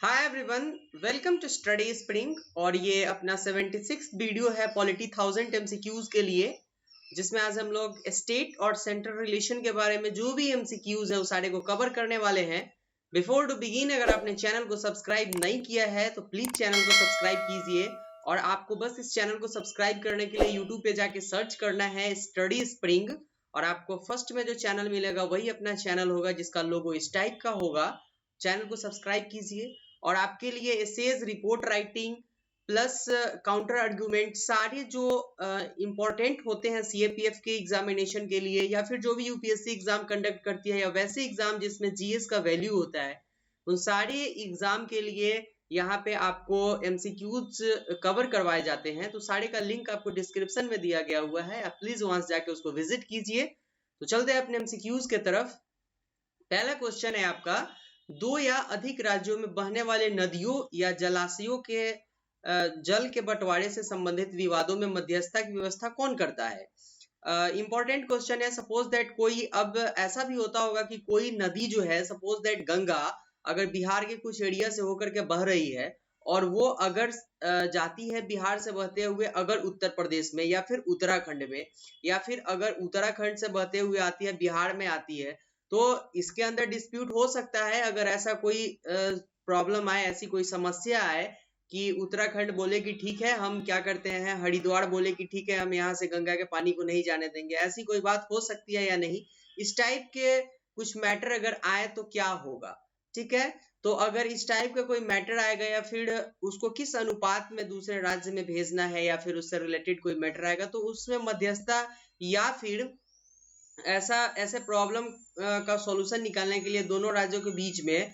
Hi everyone, welcome to study spring. और ये अपना 76 वीडियो है पॉलिटी 1000 एमसीक्यूज के लिए, जिसमें आज हम लोग स्टेट और सेंट्रल रिलेशन के बारे में जो भी एमसीक्यूज है उस सारे को कवर करने वाले हैं। बिफोर टू बिगिन, अगर आपने चैनल को सब्सक्राइब नहीं किया है तो प्लीज चैनल को सब्सक्राइब कीजिए। और आपको बस इस चैनल को सब्सक्राइब करने के लिए यूट्यूब पे जाके सर्च करना है स्टडी स्प्रिंग, और आपको फर्स्ट में जो चैनल मिलेगा वही अपना चैनल होगा जिसका लोगो इस टाइप का होगा। चैनल को सब्सक्राइब कीजिए। और आपके लिए essays, report writing plus counter argument, सारे जो इंपॉर्टेंट होते हैं सीएपीएफ के एग्जामिनेशन के लिए, या फिर जो भी यूपीएससी एग्जाम कंडक्ट करती है, या वैसे एग्जाम जिसमें जीएस का वैल्यू होता है, उन सारे एग्जाम के लिए यहाँ पे आपको एमसीक्यूज कवर करवाए जाते हैं। तो सारे का लिंक आपको डिस्क्रिप्शन में दिया गया हुआ है, आप प्लीज वहां से जाके उसको विजिट कीजिए। तो चलते हैं अपने एमसीक्यूज के तरफ। पहला क्वेश्चन है आपका, दो या अधिक राज्यों में बहने वाले नदियों या जलाशयों के जल के बंटवारे से संबंधित विवादों में मध्यस्थता की व्यवस्था कौन करता है। इंपॉर्टेंट क्वेश्चन है। सपोज दैट कोई, अब ऐसा भी होता होगा कि कोई नदी जो है, सपोज दैट गंगा अगर बिहार के कुछ एरिया से होकर के बह रही है, और वो अगर जाती है बिहार से बहते हुए अगर उत्तर प्रदेश में या फिर उत्तराखंड में, या फिर अगर उत्तराखंड से बहते हुए आती है बिहार में आती है, तो इसके अंदर डिस्प्यूट हो सकता है। अगर ऐसा कोई प्रॉब्लम आए, ऐसी कोई समस्या आए कि उत्तराखंड बोले कि ठीक है हम क्या करते हैं, हरिद्वार बोले कि ठीक है हम यहाँ से गंगा के पानी को नहीं जाने देंगे, ऐसी कोई बात हो सकती है या नहीं, इस टाइप के कुछ मैटर अगर आए तो क्या होगा। ठीक है, तो अगर इस टाइप का कोई मैटर आएगा, या फिर उसको किस अनुपात में दूसरे राज्य में भेजना है, या फिर उससे रिलेटेड कोई मैटर आएगा, तो उसमें मध्यस्थता या फिर ऐसे प्रॉब्लम का सॉल्यूशन निकालने के लिए दोनों राज्यों के बीच में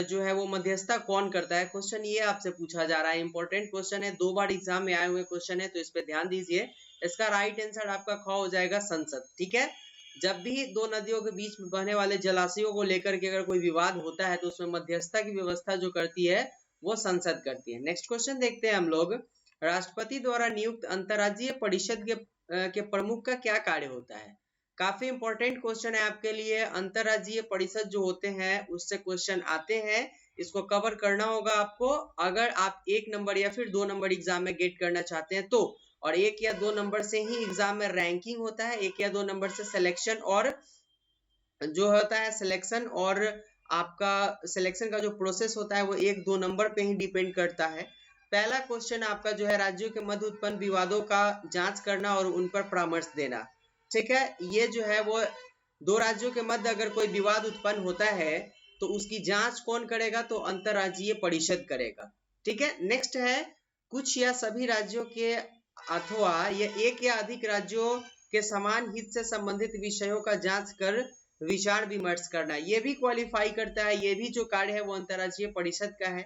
जो है वो मध्यस्थता कौन करता है, क्वेश्चन ये आपसे पूछा जा रहा है। इंपॉर्टेंट क्वेश्चन है, 2 बार एग्जाम में आए हुए क्वेश्चन है, तो इस पे ध्यान दीजिए। इसका राइट आंसर आपका ख हो जाएगा संसद। ठीक है, जब भी दो नदियों के बीच में बहने वाले जलाशयों को लेकर के अगर कोई विवाद होता है तो उसमें मध्यस्थता की व्यवस्था जो करती है वो संसद करती है। नेक्स्ट क्वेश्चन देखते हैं हम लोग। राष्ट्रपति द्वारा नियुक्त अंतर्राज्यीय परिषद के प्रमुख का क्या कार्य होता है। काफी इंपॉर्टेंट क्वेश्चन है आपके लिए। अंतर्राज्यीय परिषद जो होते हैं उससे क्वेश्चन आते हैं, इसको कवर करना होगा आपको अगर आप 1 नंबर या फिर 2 नंबर एग्जाम में गेट करना चाहते हैं तो। और 1 या 2 नंबर से ही एग्जाम में रैंकिंग होता है, 1 या 2 नंबर से सिलेक्शन, और जो होता है सिलेक्शन, और आपका सिलेक्शन का जो प्रोसेस होता है वो 1-2 नंबर पे ही डिपेंड करता है। पहला क्वेश्चन आपका जो है, राज्यों के मध्य उत्पन्न विवादों का जांच करना और उन पर परामर्श देना। ठीक है, ये जो है वो दो राज्यों के मध्य अगर कोई विवाद उत्पन्न होता है तो उसकी जांच कौन करेगा, तो अंतर्राज्यीय परिषद करेगा। ठीक है, नेक्स्ट है, कुछ या सभी राज्यों के अथवा ये 1 या अधिक राज्यों के समान हित से संबंधित विषयों का जांच कर विचार विमर्श करना, ये भी क्वालिफाई करता है, ये भी जो कार्य है वो अंतर्राज्यीय परिषद का है।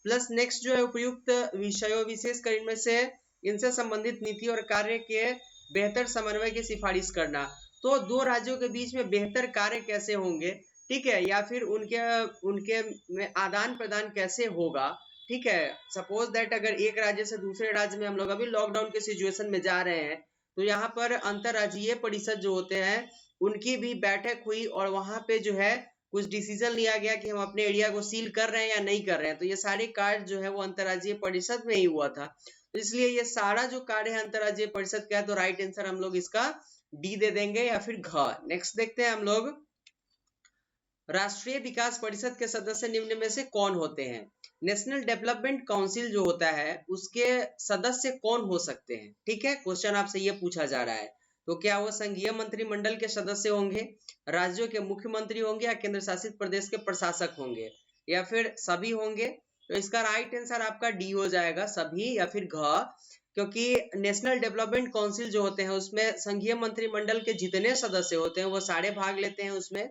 प्लस नेक्स्ट जो है, उपयुक्त विषयों विशेषकर इनमें से इनसे संबंधित नीति और कार्य के बेहतर समन्वय की सिफारिश करना। तो दो राज्यों के बीच में बेहतर कार्य कैसे होंगे, ठीक है, या फिर उनके में आदान प्रदान कैसे होगा। ठीक है, सपोज दैट अगर एक राज्य से दूसरे राज्य में, हम लोग अभी लॉकडाउन के सिचुएशन में जा रहे हैं, तो यहाँ पर अंतर्राज्यीय परिषद जो होते हैं उनकी भी बैठक हुई, और वहां पे जो है कुछ डिसीजन लिया गया कि हम अपने एरिया को सील कर रहे हैं या नहीं कर रहे हैं। तो ये सारे कार्य जो है वो अंतर्राज्यीय परिषद में ही हुआ था, तो इसलिए ये सारा जो कार्य है अंतर्राज्यीय परिषद का है। तो राइट आंसर हम लोग इसका डी दे देंगे, या फिर घ। नेक्स्ट देखते हैं हम लोग, राष्ट्रीय विकास परिषद के सदस्य निम्न में से कौन होते हैं। नेशनल डेवलपमेंट काउंसिल जो होता है उसके सदस्य कौन हो सकते हैं। ठीक है, क्वेश्चन आपसे ये पूछा जा रहा है। तो क्या वो संघीय मंत्रिमंडल के सदस्य होंगे, राज्यों के मुख्यमंत्री होंगे, या केंद्र शासित प्रदेश के प्रशासक होंगे, या फिर सभी होंगे। तो इसका राइट आंसर आपका डी हो जाएगा, सभी या फिर घ। क्योंकि नेशनल डेवलपमेंट काउंसिल जो होते हैं उसमें संघीय मंत्रिमंडल के जितने सदस्य होते हैं वो सारे भाग लेते हैं उसमें,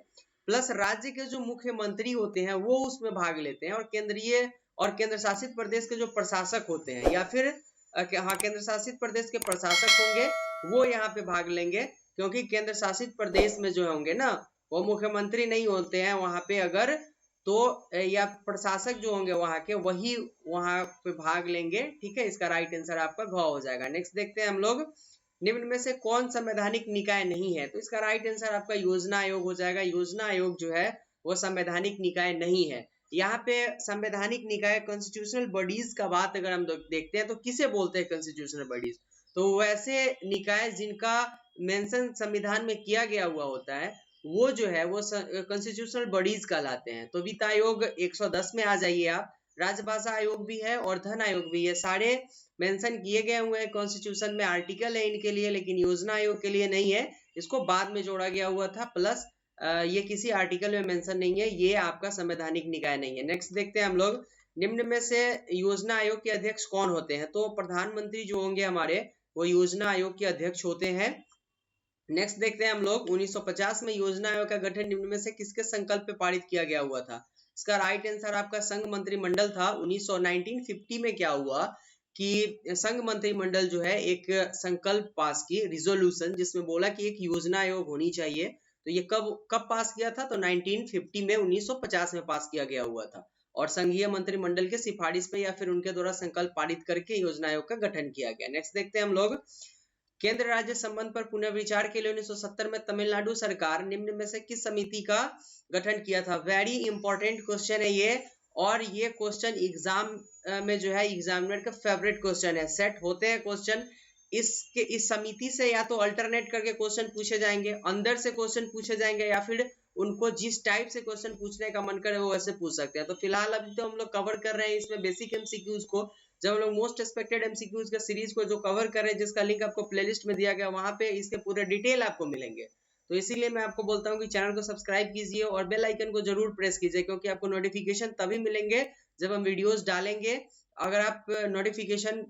प्लस राज्य के जो मुख्यमंत्री होते हैं वो उसमें भाग लेते हैं, और केंद्रीय और केंद्र शासित प्रदेश के जो प्रशासक होते हैं, या फिर हाँ केंद्र शासित प्रदेश के प्रशासक होंगे वो यहाँ पे भाग लेंगे। क्योंकि केंद्र शासित प्रदेश में जो होंगे ना वो मुख्यमंत्री नहीं होते हैं वहां पे, अगर तो या प्रशासक जो होंगे वहां के वही वहां पे भाग लेंगे। ठीक है, इसका राइट आंसर आपका घ हो जाएगा। नेक्स्ट देखते हैं हम लोग, निम्न में से कौन संवैधानिक निकाय नहीं है। तो इसका राइट आंसर आपका योजना आयोग हो जाएगा। योजना आयोग जो है वो संवैधानिक निकाय नहीं है। यहाँ पे संवैधानिक निकाय कॉन्स्टिट्यूशनल बॉडीज का बात अगर हम देखते हैं तो किसे बोलते हैं कॉन्स्टिट्यूशनल बॉडीज? तो वैसे निकाय जिनका मेंशन संविधान में किया गया हुआ होता है वो जो है वो कॉन्स्टिट्यूशनल बॉडीज कहलाते हैं। तो वित्त आयोग 110 में आ जाइए आप, राजभाषा आयोग भी है और धन आयोग भी है, सारे मेंशन किए गए हुए हैं कॉन्स्टिट्यूशन में, आर्टिकल है इनके लिए, लेकिन योजना आयोग के लिए नहीं है, इसको बाद में जोड़ा गया हुआ था। प्लस ये किसी आर्टिकल में मेंशन नहीं है, ये आपका संवैधानिक निकाय नहीं है। नेक्स्ट देखते हैं हम लोग, निम्न में से योजना आयोग के अध्यक्ष कौन होते हैं? तो प्रधानमंत्री जो होंगे हमारे वो योजना आयोग के अध्यक्ष होते हैं। नेक्स्ट देखते हैं हम लोग, 1950 में योजना आयोग का गठन निम्न में से किसके संकल्प पे पारित किया गया हुआ था? इसका राइट आंसर आपका संघ मंत्रिमंडल था। 1950 में क्या हुआ कि संघ मंत्रिमंडल जो है एक संकल्प पास की, रिजोल्यूशन, जिसमें बोला कि एक योजना आयोग होनी चाहिए। तो ये कब पास किया था? तो 1950 में, 1950 में पास किया गया हुआ था और संघीय मंत्रिमंडल के सिफारिश पे या फिर उनके द्वारा संकल्प पारित करके योजना आयोग का गठन किया गया। नेक्स्ट देखते हैं हम लोग, केंद्र राज्य संबंध पर पुनर्विचार के लिए 1970 में तमिलनाडु सरकार निम्न में से किस समिति का गठन किया था? वेरी इंपॉर्टेंट क्वेश्चन है ये, और ये क्वेश्चन एग्जाम में जो है एग्जामिनर का फेवरेट क्वेश्चन है। सेट होते हैं क्वेश्चन इस समिति से, या तो अल्टरनेट करके क्वेश्चन पूछे जाएंगे, अंदर से क्वेश्चन पूछे जाएंगे, या फिर उनको जिस टाइप से क्वेश्चन पूछने का मन करे वो वैसे पूछ सकते हैं। तो फिलहाल अभी तो हम लोग कवर कर रहे हैं इसमें बेसिक एमसीक्यूज को। जब हम लोग मोस्ट एक्सपेक्टेड एमसीक्यूज का सीरीज को जो कवर कर रहे हैं, जिसका लिंक आपको प्लेलिस्ट में दिया गया, वहां पे इसके पूरे डिटेल आपको मिलेंगे। तो इसीलिए मैं आपको बोलता हूँ कि चैनल को सब्सक्राइब कीजिए और बेल आइकन को जरूर प्रेस कीजिए, क्योंकि आपको नोटिफिकेशन तभी मिलेंगे जब हम वीडियोस डालेंगे। अगर आप नोटिफिकेशन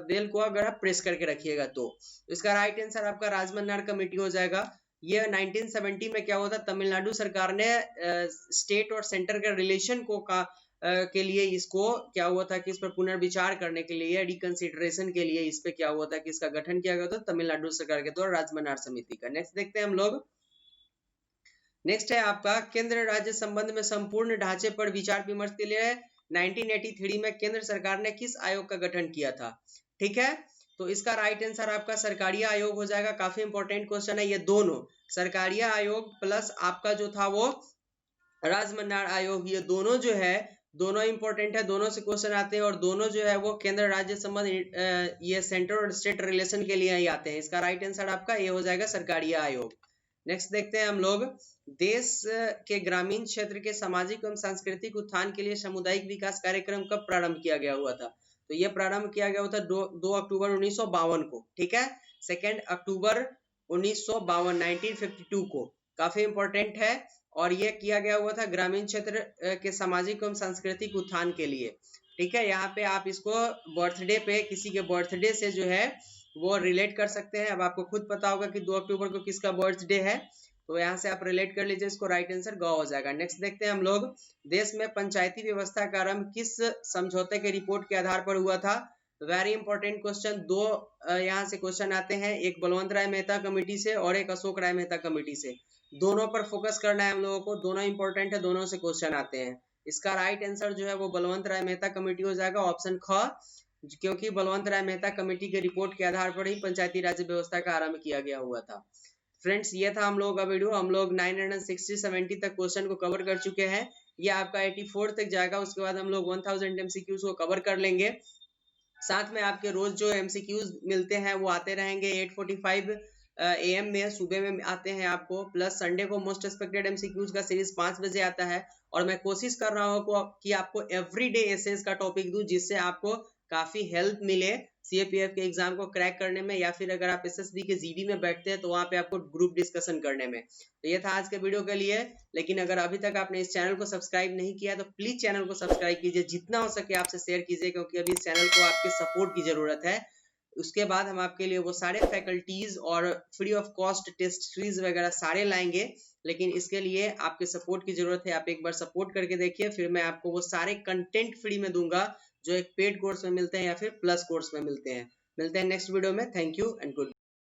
बेल को अगर आप प्रेस करके रखिएगा तो इसका राइट आंसर आपका राजमन्नार कमेटी हो जाएगा। ये 1970 में क्या हुआ था, तमिलनाडु सरकार ने स्टेट और सेंटर के रिलेशन को के लिए इसको क्या हुआ था कि इस पर पुनर्विचार करने के लिए, रिकंसिडरेशन के लिए इस पे क्या हुआ था कि इसका गठन किया गया था तमिलनाडु सरकार के द्वारा राजमन्नार समिति का। नेक्स्ट देखते हैं हम लोग, नेक्स्ट है आपका केंद्र राज्य संबंध में संपूर्ण ढांचे पर विचार विमर्श के लिए 1983 में केंद्र सरकार ने किस आयोग का गठन किया था? ठीक है, तो इसका राइट आंसर आपका सरकारिया आयोग हो जाएगा। काफी इंपॉर्टेंट क्वेश्चन है ये दोनों, सरकारिया आयोग प्लस आपका जो था वो राजमन्नार आयोग, ये दोनों जो है दोनों इंपॉर्टेंट है, दोनों से क्वेश्चन आते हैं और दोनों जो है वो केंद्र राज्य संबंध ये सेंटर और स्टेट रिलेशन के लिए ही आते हैं। इसका राइट आंसर आपका ये हो जाएगा सरकारिया आयोग। नेक्स्ट देखते हैं हम लोग, देश के ग्रामीण क्षेत्र के सामाजिक एवं सांस्कृतिक उत्थान के लिए सामुदायिक विकास कार्यक्रम कब प्रारंभ किया गया हुआ था? तो ये प्रारंभ किया गया हुआ था 2 अक्टूबर 1952 को। ठीक है, 2 अक्टूबर 1952 1952 को, काफी इंपॉर्टेंट है। और ये किया गया हुआ था ग्रामीण क्षेत्र के सामाजिक एवं सांस्कृतिक उत्थान के लिए। ठीक है, यहाँ पे आप इसको बर्थडे पे, किसी के बर्थडे से जो है वो रिलेट कर सकते हैं। अब आपको खुद पता होगा कि 2 अक्टूबर को किसका बर्थडे है, तो यहाँ से आप रिलेट कर लीजिए, इसको राइट आंसर ग हो जाएगा। नेक्स्ट देखते हैं हम लोग, देश में पंचायती व्यवस्था का आरंभ किस समझौते के रिपोर्ट के आधार पर हुआ था? वेरी इंपॉर्टेंट क्वेश्चन, दो यहाँ से क्वेश्चन आते हैं, एक बलवंत राय मेहता कमेटी से और एक अशोक राय मेहता कमेटी से। दोनों पर फोकस करना है हम लोगों को, दोनों इंपॉर्टेंट है, दोनों से क्वेश्चन आते हैं। इसका राइट आंसर जो है वो बलवंत राय मेहता कमेटी हो जाएगा, ऑप्शन ख, क्योंकि बलवंत राय मेहता कमेटी के रिपोर्ट के आधार पर ही पंचायती राज व्यवस्था का आरंभ किया गया हुआ था। फ्रेंड्स, ये था हम लोगों का वीडियो। हम लोग 960-70 तक क्वेश्चन को कवर कर चुके हैं। ये आपका 84 तक जाएगा, उसके बाद हम लोग 1000 एमसीक्यूज को कवर कर लेंगे। साथ में आपके रोज जो एमसीक्यूज मिलते हैं वो आते रहेंगे 8:45 AM में, सुबह में आते हैं आपको, प्लस संडे को मोस्ट एक्सपेक्टेड एमसीक्यूज का सीरीज 5 बजे आता है। और मैं कोशिश कर रहा हूँ कि आपको एवरीडे एसेस का टॉपिक दूं, जिससे आपको काफी हेल्प मिले सीएपीएफ के एग्जाम को क्रैक करने में, या फिर अगर आप एसएसबी के जीडी में बैठते हैं तो वहां पे आपको ग्रुप डिस्कशन करने में। तो ये था आज के वीडियो के लिए। लेकिन अगर अभी तक आपने इस चैनल को सब्सक्राइब नहीं किया तो प्लीज चैनल को सब्सक्राइब कीजिए, जितना हो सके आपसे शेयर कीजिए, क्योंकि अभी इस चैनल को आपके सपोर्ट की जरूरत है। उसके बाद हम आपके लिए वो सारे फैकल्टीज और free of cost test series वगैरह सारे लाएंगे, लेकिन इसके लिए आपके सपोर्ट की जरूरत है। आप एक बार सपोर्ट करके देखिए, फिर मैं आपको वो सारे कंटेंट फ्री में दूंगा जो एक पेड कोर्स में मिलते हैं या फिर प्लस कोर्स में मिलते हैं। मिलते हैं नेक्स्ट वीडियो में। Thank you and good.